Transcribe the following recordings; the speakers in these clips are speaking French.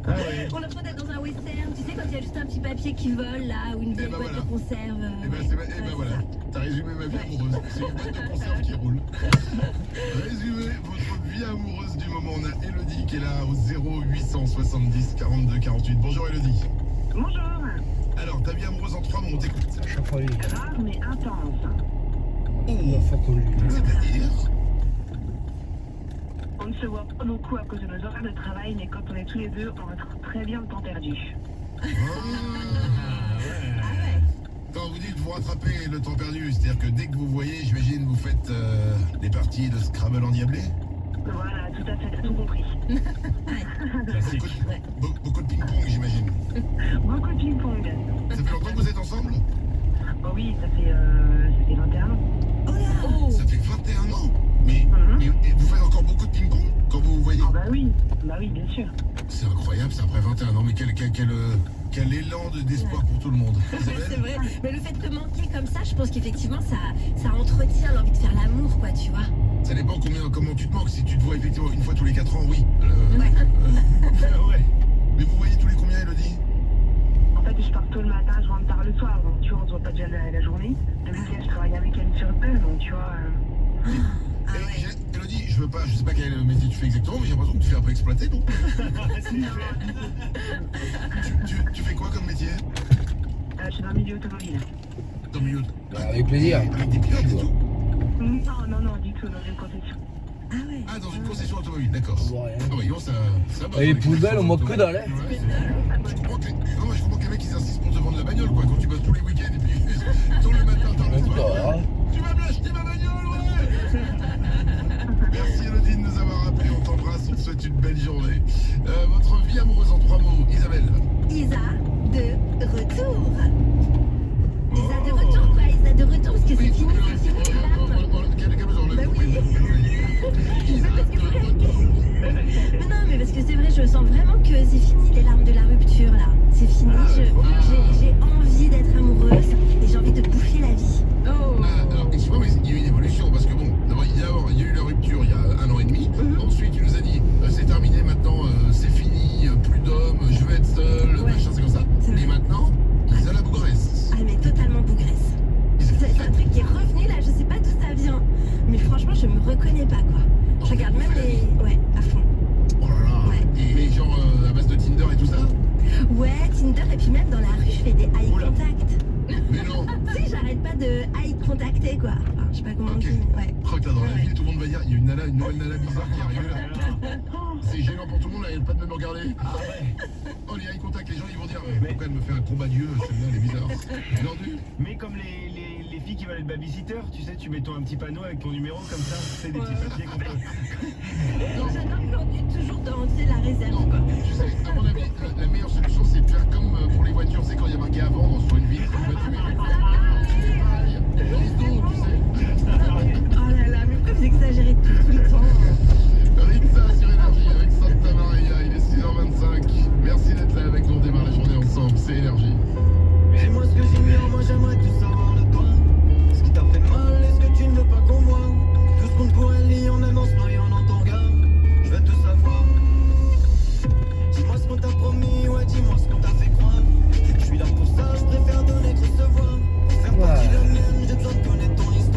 Ah ouais. On l'impression d'être dans un western, tu sais, quand il y a juste un petit papier qui vole là, ou une vieille boîte de conserve. Et ben voilà, t'as résumé ma vie amoureuse. C'est une boîte de conserve qui roule. Résumé votre vie amoureuse du moment. On a Elodie qui est là au 0870 42 48. Bonjour Elodie. Bonjour. Alors, ta vie amoureuse en 3 mots, on t'écoute. À chaque fois, lui. Rare mais intense. La fois qu'on lui. C'est-à-dire On ne se voit pas beaucoup à cause de nos horaires de travail, mais quand on est tous les deux, on retrouve très bien le temps perdu. Ah Quand vous dites vous rattrapez le temps perdu, c'est-à-dire que dès que vous voyez, j'imagine, vous faites des parties de Scrabble endiablé. Voilà, tout à fait, t'as tout compris. Classique. Beaucoup de ping-pong, j'imagine. Beaucoup de ping-pong. Ça fait longtemps que vous êtes ensemble? Oh oui, ça fait 21 ans. Oh là. Ça fait 21 ans. Mais et vous faites encore beaucoup de ping-pong quand vous vous voyez? Bah oui, bien sûr. C'est incroyable, c'est après 21 ans, mais quel élan d'espoir pour tout le monde. C'est vrai, mais le fait de manquer comme ça, je pense qu'effectivement ça entretient l'envie de faire l'amour, quoi, tu vois. Ça dépend comment tu te manques. Si tu te vois effectivement une fois tous les 4 ans, oui. Ouais. Ouais. Mais vous voyez tous les combien, Elodie? En fait, je pars tôt le matin, je rentre tard le soir, donc tu vois, on se voit pas déjà la journée. Le week-end, je travaille avec elle sur peu, donc tu vois... Ah ouais. Elodie, je sais pas quel métier tu fais exactement, mais j'ai l'impression que tu fais un peu exploiter, non? tu fais quoi comme métier? Je suis dans le milieu automobile. Dans le milieu Avec plaisir. Avec des pilotes et tout? Non, du tout, dans une concession. Ah ouais. Ah, dans une concession automobile, d'accord. Ouais. Ah oui, ça bosse Et les dans poubelles, on manque que dalle, hein. Ouais, je comprends que les mecs, ils insistent pour te vendre la bagnole, quoi, quand tu bosses tous les week-ends et puis tôt le matin, tard le Même soir. pas, hein. Tu vas me l'acheter ma bagnole, ouais. Merci Elodie de nous avoir rappelé, on t'embrasse, on te souhaite une belle journée. Votre vie amoureuse en 3 mots, Isabelle. Isa de retour. Isa de retour, quoi. Isa de retour, parce que c'est fini, c'est fini. Bah oui. Mais non, mais parce que c'est vrai, je sens vraiment que c'est fini les larmes de la rupture là. C'est fini, j'ai envie d'être amoureuse et j'ai envie de bouffer la vie. Oh. Alors, excuse-moi, mais il y a eu une évolution parce que bon, d'abord, il y a eu la rupture il y a 1 an et demi. Ensuite, tu nous as dit, c'est terminé maintenant, c'est fini, plus d'hommes, je vais être seul, machin, c'est comme ça. Et maintenant, ils ont la bougresse. Ah, mais totalement bougresse. C'est un truc qui est revenu là, je sais pas d'où ça vient. Mais franchement, je me reconnais pas, quoi. Je regarde même les. Ouais, à fond. Oh là là. Ouais. Et genre à base de Tinder et tout ça? Ouais, Tinder, et puis même dans la rue, je fais des eye contact. Mais non. Tu sais, j'arrête pas de eye contacter, quoi. Enfin, je sais pas comment on dit. Ouais. Je crois que là, dans la ville, tout le monde va dire, il y a une nouvelle nana bizarre qui arrive là. C'est gênant pour tout le monde, là, elle n'a pas de me regarder. Ah ouais. Oh, les eye contact, les gens, ils vont dire, pourquoi elle me fait un combat d'yeux, celle-là, elle est bizarre. Vendu. Mais comme les filles qui veulent être babysitter, tu sais, tu mets un petit panneau avec ton numéro comme ça, c'est des petits papiers qu'on peut. J'adore planter toujours dans tu sais, la réserve, Non, quoi. tu sais, à mon avis, la meilleure solution, c'est de faire comme pour les voitures, c'est quand il y a marqué à vendre sur une vitre, tu mets les dos, tu sais. Oh là là, mais pourquoi vous exagérez tout le temps? Ritza sur Énergie avec Santa Maria, il est 6h25. Merci d'être là avec nous, on démarre la journée ensemble, c'est Énergie. Dis-moi ce que j'ignore, moi j'aimerais tout savoir le temps. Ce qui t'a fait mal, est-ce que tu ne veux pas qu'on voit? Tout ce qu'on pourrait lier en un an, se noyant dans ton regard. Je veux tout savoir. Dis-moi ce qu'on t'a promis, ouais, dis-moi ce qu'on t'a fait croire. Je suis là pour ça, je préfère donner que recevoir. Pour faire partie de la mienne, j'ai besoin de connaître ton histoire.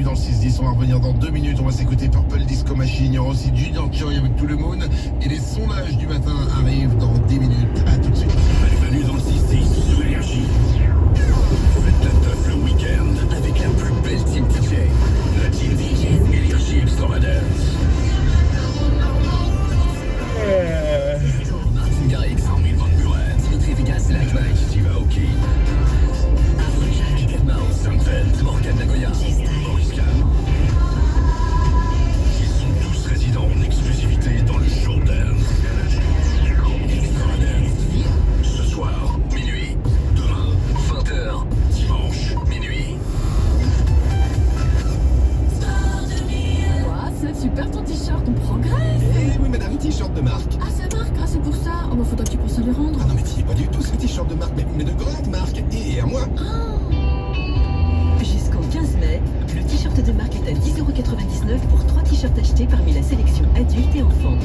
dans le 6-10. On va revenir dans 2 minutes. On va s'écouter Purple Disco Machine. Il y aura aussi Junior Choi avec tout le moon. Et les sondages du matin arrivent dans 10 minutes. À tout de suite. Manu dans le 6-10 sur Énergie. Faites la teuf le week-end avec la plus belle team DJ. La team DJ Énergie Extravagance. Martin Garrix, Armin Van Buren, Dimitri Vegas, Like Mike, Steve Aoki. Afrojack, Mao Seinfeld, Morgan Nagoya, Boris Kahn. Ils sont tous résidents en exclusivité dans le showdance. Extravagance. Ce soir, minuit. Demain, 20h. Dimanche, minuit. Ouah, c'est super ton t-shirt, on progresse. Eh oui madame, t-shirt de marque. Ah, c'est marque, ah, c'est pour ça. Oh, bah faudra que tu penses à lui rendre. Ah non mais dis pas du tout, c'est t-shirt de marque, mais de grande marque. Et à moi. Jusqu'au 15 mai, le t-shirt de marque est à 10,99€ pour 3 t-shirts achetés parmi la sélection adultes et enfants.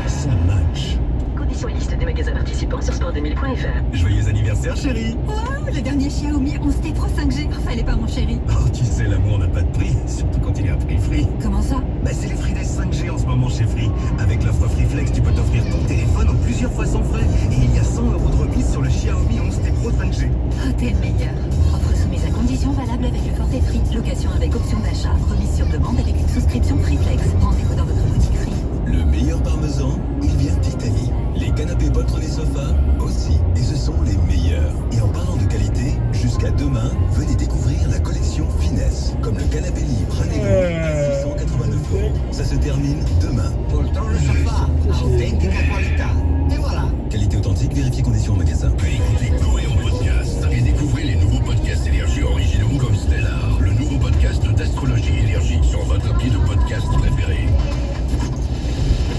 Ça match. Conditions et liste des magasins participants sur sport2000.fr. Joyeux anniversaire, chérie. Waouh, le dernier Xiaomi 11T Pro 5G. Fallait pas, mon chéri. Oh, tu sais, l'amour n'a pas de prix, surtout quand il est à prix free. Comment ça? Bah, c'est les Free Days 5G en ce moment chez Free. Avec l'offre Free Flex, tu peux t'offrir ton téléphone en plusieurs fois sans frais. Et il y a 100€ de remise sur le Xiaomi 11T Pro 5G. Oh, t'es le meilleur. Offre soumise à conditions valables avec le forfait Free. Location avec option d'achat. Remise sur demande avec une souscription Free Flex. Rendez-vous dans votre boutique Free. Le meilleur parmesan, il vient d'Italie. Les canapés poltrons et sofas aussi. Et ce sont les meilleurs. Et en parlant de qualité, jusqu'à demain, venez découvrir la collection Finesse. Comme le canapé libre Hanego à 689€. Ça se termine demain. Poltrón le sofá, auténtica qualità. Et voilà. Qualité authentique, vérifiez conditions en magasin. Écoutez Chloé en podcast et découvrez les nouveaux podcasts Énergie originaux comme Stellar, le nouveau podcast d'astrologie énergique sur votre appli de podcast préféré.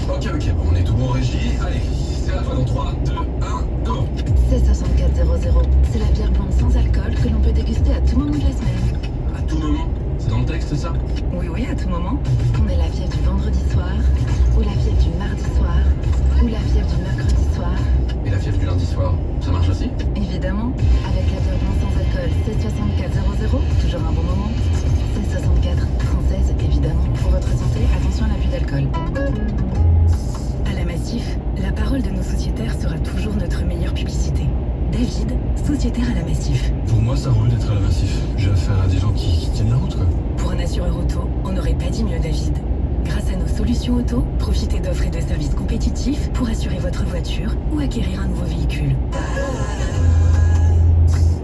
Ok, on est tout bon en régie. Allez, c'est à toi dans 3, 2, 1, go. C'est 6400. C'est la bière blonde sans alcool que l'on peut déguster à tout moment de la semaine. À tout moment. C'est dans le texte ça? Oui, à tout moment. On est la fièvre du vendredi soir, ou la fièvre du mardi soir, ou la fièvre du mercredi soir. Et la fièvre du lundi soir, ça marche aussi? Évidemment, avec la bière blonde sans alcool, c'est 6400, toujours un bon moment. C'est 64, française, évidemment. Pour votre santé, attention à l'abus d'alcool. À la Massif, la parole de nos sociétaires sera toujours notre meilleure publicité. David, sociétaire à la Massif. Pour moi, ça roule d'être à la Massif. J'ai affaire à des gens qui tiennent la route, quoi. Pour un assureur auto, on n'aurait pas dit mieux, David. Grâce à nos solutions auto, profitez d'offres et de services compétitifs pour assurer votre voiture ou acquérir un nouveau véhicule.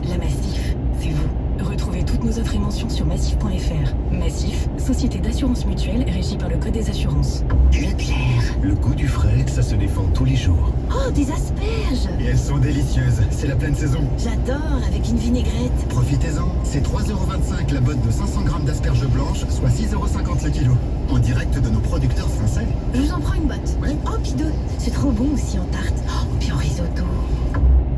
La Massif, c'est vous. Retrouvez toutes nos offres et mentions sur massif.fr. Massif, société d'assurance mutuelle régie par le Code des assurances. Leclerc. Le goût du frais, ça se défend tous les jours. Oh, des asperges. Et elles sont délicieuses, c'est la pleine saison. J'adore, avec une vinaigrette. Profitez-en, c'est 3,25€ la botte de 500 grammes d'asperges blanches, soit 6,50€ le kilo. En direct de nos producteurs français. Je vous en prends une botte. Ouais. Oh, puis deux. C'est trop bon aussi en tarte. Oh, puis en risotto.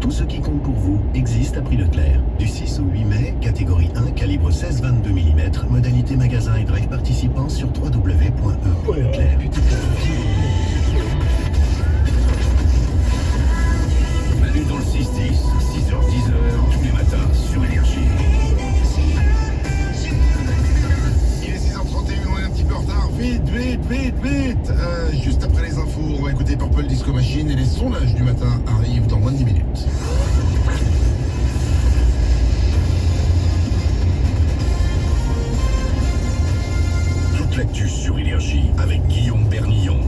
Tout ce qui compte pour vous existe à prix Leclerc. Du 6 au 8 mai, catégorie 1, calibre 16-22 mm, modalité magasin et drive participant sur www.e.leclerc. Manu dans le 6-10, 6h-10h, tous les matins sur Énergie. Il est 6h31, on est un petit peu en retard. Vite. Juste après les infos, on va écouter Purple Disco Machine et les sondages du matin arrivent dans moins de 10 minutes. Toute l'actu sur Énergie avec Guillaume Bernillon.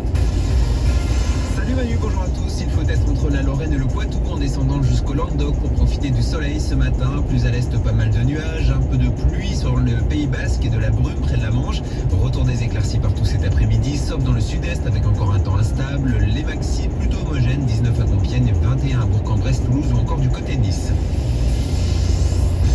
Salut Manu, bonjour à tous. Il faut être entre la Lorraine et le Poitou en descendant jusqu'au Languedoc pour profiter du soleil ce matin. Plus à l'est, pas mal de nuages, un peu de pluie sur le Pays Basque et de la brume près de la Manche. Retour des éclaircies partout cet après-midi, sauf dans le sud-est avec encore un temps instable. Les maxis plutôt homogènes, 19 à Compiègne, 21 à Bourg-en-Bresse, Toulouse ou encore du côté de Nice.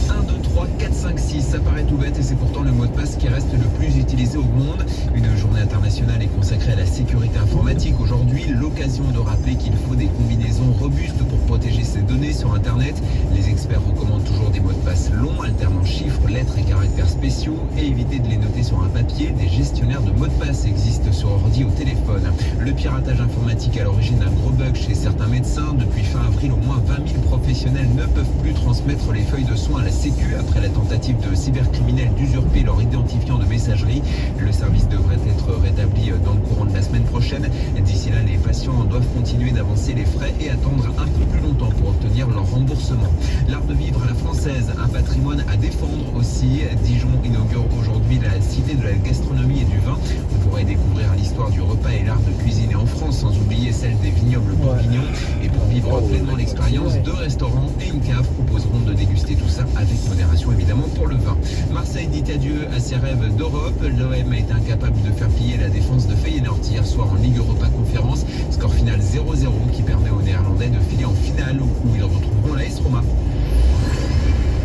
1, 2, 3, 4, 5, 6, ça paraît tout bête et c'est pourtant le mot de passe qui reste le plus utilisé au monde. Une journée internationale est consacrée à la sécurité informatique aujourd'hui, l'occasion de rappeler qu'il faut des combinaisons robustes pour protéger ses données sur Internet. Les experts recommandent toujours des mots de passe longs, alternant chiffres, lettres et caractères spéciaux et éviter de les noter sur un papier. Des gestionnaires de mots de passe existent sur ordi ou téléphone. Le piratage informatique est à l'origine d'un gros bug chez certains médecins. Depuis fin avril, au moins 20 000 professionnels ne peuvent plus transmettre les feuilles de soins à la Sécu après après la tentative de cybercriminels d'usurper leur identifiant de messagerie. Le service devrait être rétabli dans le courant de la semaine prochaine. D'ici là, les patients doivent continuer d'avancer les frais et attendre un peu plus longtemps pour obtenir leur remboursement. L'art de vivre à la française, un patrimoine à défendre aussi. Dijon inaugure aujourd'hui la cité de la gastronomie et du vin. On pourrait découvrir l'histoire du repas et l'art de cuisiner en France, sans oublier celle des vignobles bourguignons. Et pour vivre pleinement l'expérience, 2 restaurants et une cave proposeront de déguster tout ça avec modération évidemment pour le vin. Marseille dit adieu à ses rêves d'Europe. L'OM a été incapable de faire plier la défense de Feyenoord hier soir en Ligue Europa Conférence. Score final 0-0 qui permet aux Néerlandais de filer en finale où ils retrouveront l'AS Roma.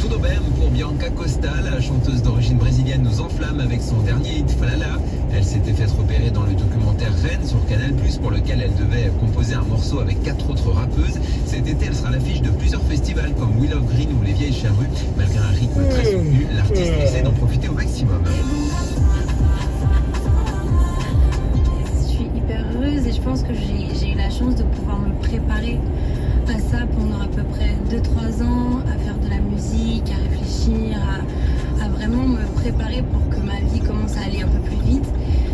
Tout de même pour Bianca Costa, la chanteuse d'origine brésilienne nous enflamme avec son dernier hit Falala. Elle s'était fait repérer dans le documentaire Rennes sur Canal+, pour lequel elle devait composer un morceau avec 4 autres rappeuses. Cet été, elle sera à l'affiche de plusieurs festivals comme Willow Green ou Les Vieilles Charrues. Malgré un rythme très soutenu, l'artiste essaie d'en profiter au maximum. Je suis hyper heureuse et je pense que j'ai eu la chance de pouvoir me préparer à ça pendant à peu près 2-3 ans, à faire de la musique, à réfléchir, à vraiment me préparer pour que ma vie commence à aller un peu plus vite.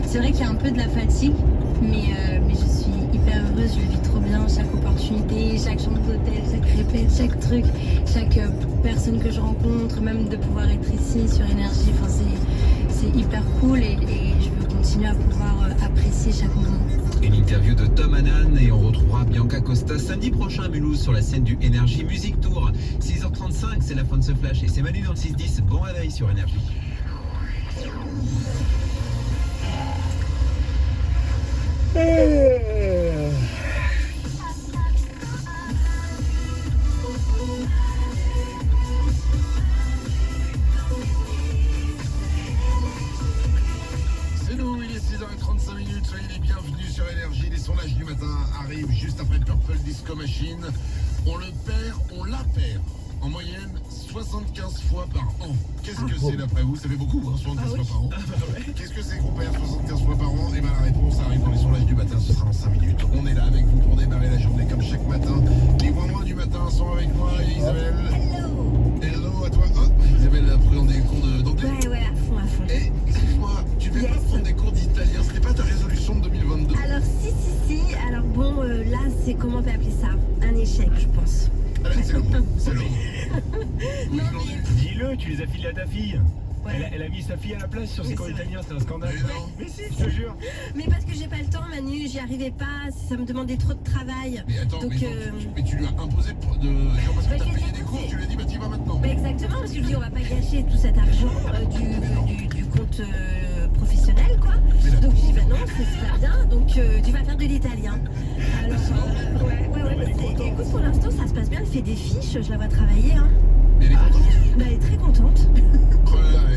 C'est vrai qu'il y a un peu de la fatigue, mais je suis hyper heureuse, je le vis trop bien, chaque opportunité, chaque chambre d'hôtel, chaque répète, chaque truc, chaque personne que je rencontre, même de pouvoir être ici sur Énergie, enfin, c'est hyper cool et je veux continuer à pouvoir apprécier chaque moment. Une interview de Tom Hannan et on retrouvera Bianca Costa samedi prochain à Mulhouse sur la scène du Énergie Music Tour. 6h35, c'est la fin de ce flash et c'est Manu dans le 6-10. Bon réveil sur Énergie. C'est nous, il est 6h35, soyez les bienvenus sur Énergie. Les sondages du matin arrivent juste après Purple Disco Machine. On le perd, on la perd. En moyenne, 75 fois par an. Qu'est-ce que c'est d'après vous? Ça fait beaucoup, hein, 75 fois par an. Qu'est-ce que c'est qu'on perd 75 fois par an? Et bien la réponse arrive dans les sondages du matin, ce sera dans 5 minutes. On est là avec vous pour démarrer la journée comme chaque matin. Les moins du matin sont avec moi et Isabelle. Hello à toi. Oh, Isabelle a pris des cours d'anglais. Ouais, à fond. Et excuse-moi, tu veux pas prendre des cours d'italien? C'était pas ta résolution de 2022? Alors si. Alors bon, là c'est, comment on peut appeler ça? Un échec, je pense. Allez, c'est le mot. Non, Dis-le, tu les as filés à ta fille. Ouais. Elle a mis sa fille à la place sur ses cours italiens, c'est un scandale. Mais si, je te jure. Mais parce que j'ai pas le temps, Manu, j'y arrivais pas, ça me demandait trop de travail. Mais attends, donc, mais tu lui as imposé genre parce que t'as payé des cours, tu lui as dit bah t'y vas maintenant. Bah exactement, parce que je dis on va pas gâcher tout cet argent du compte professionnel quoi. Donc je dis bah non, c'est super bien, donc tu vas faire de l'italien. Alors écoute, pour l'instant ça se passe bien, elle fait des fiches, je la vois travailler hein. Mais elle est contente. Bah elle est très contente.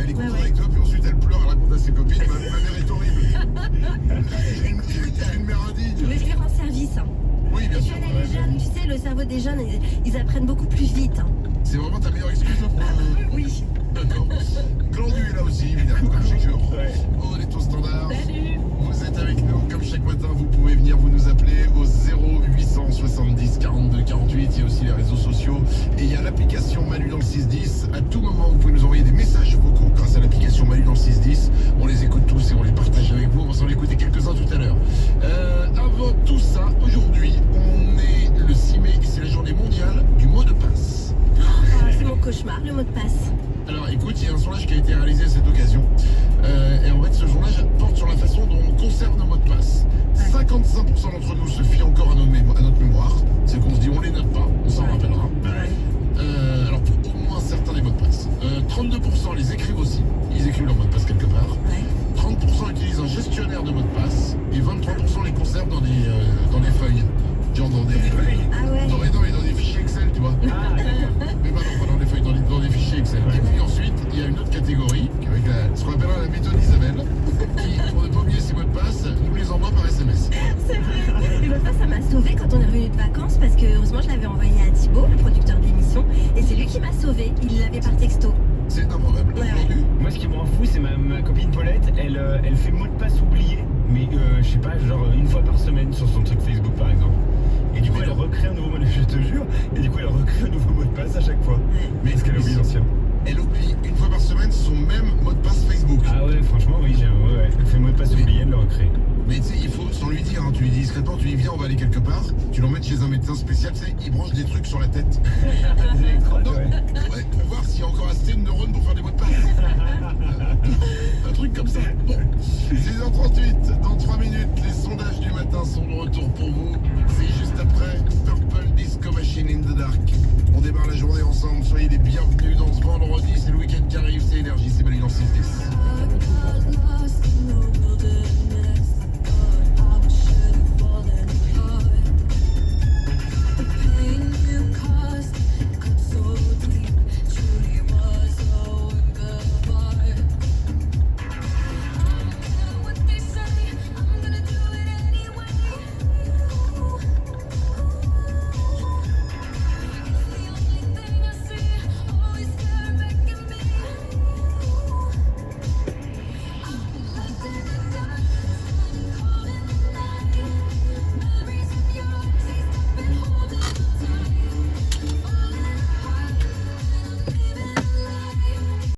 Elle est contente avec toi, puis ensuite elle pleure, elle raconte à ses copines, ma mère est horrible. J'ai une mère indigne. Mais je lui rends service. Hein. Oui, bien sûr. Les jeunes, tu sais, le cerveau des jeunes, ils apprennent beaucoup plus vite. Hein. C'est vraiment ta meilleure excuse pour... Oui. D'accord. Glandu est là aussi, évidemment, comme chaque jour. On est au standard. Salut. Vous êtes avec nous, comme chaque matin, vous pouvez venir vous nous appeler au 0870 42 48. Il y a aussi les réseaux sociaux et il y a l'application Manu dans le 610. À tout moment, vous pouvez nous envoyer des messages vocaux grâce à l'application Manu dans le 610. On les écoute tous et on les partage avec vous. On va en écouter quelques-uns tout à l'heure. Avant tout ça, aujourd'hui, on est le 6 mai et c'est la journée mondiale du mot de passe. C'est mon cauchemar, le mot de passe. Alors écoute, il y a un sondage qui a été réalisé à cette occasion. Et en fait, ce sondage porte sur la façon dont on conserve nos mots de passe. 55% d'entre nous se fient encore à notre mémoire. C'est qu'on se dit, on les note pas, on s'en rappellera. Alors pour au moins certains des mots de passe. 32% les écrivent aussi. Ils écrivent leur mot de passe quelque part. 30% utilisent un gestionnaire de mots de passe. Et 23% les conservent dans des feuilles. Genre dans des... dans des fichiers Excel, tu vois. Mais non, pas dans des feuilles, dans des fichiers Excel. Et puis ensuite, il y a une autre catégorie, avec ce qu'on appellera la méthode Isabelle, qui, pour ne pas oublier ses mots de passe, nous les envoie par SMS. C'est vrai. Et l'autre fois, ça m'a sauvée quand on est revenu de vacances, parce que heureusement, je l'avais envoyé à Thibaut, le producteur de l'émission, et c'est lui qui m'a sauvée. Il l'avait par texto. C'est improbable. Moi, ce qui me rend fou, c'est ma copine Paulette, elle fait mot de passe oublié, mais je sais pas, genre une fois par semaine sur son truc Facebook par exemple. Et du coup, elle recrée un nouveau mot de passe, je te jure, et du coup, elle recrée un nouveau mot de passe à chaque fois. Mais est-ce qu'elle oublie l'ancien? elle oublie une fois par semaine son même mot de passe Facebook. Ah ouais, franchement, oui, elle fait mot de passe oublié, elle le recrée. Mais tu sais, il faut, sans lui dire, hein, tu lui dis discrètement, tu lui dis viens, on va aller quelque part, tu l'emmènes chez un médecin spécial, tu sais, il branche des trucs sur la tête. Non, ouais, pour voir s'il y a encore assez de neurones pour faire des mots de passe. Un truc comme ça. Bon, 6h38, dans 3 minutes, les sondages du matin sont de retour pour vous. C'est juste après Purple Disco Machine in the Dark. On démarre la journée ensemble, soyez les bienvenus dans ce vendredi, c'est le week-end qui arrive, c'est Énergie, c'est Maligne en 6-10.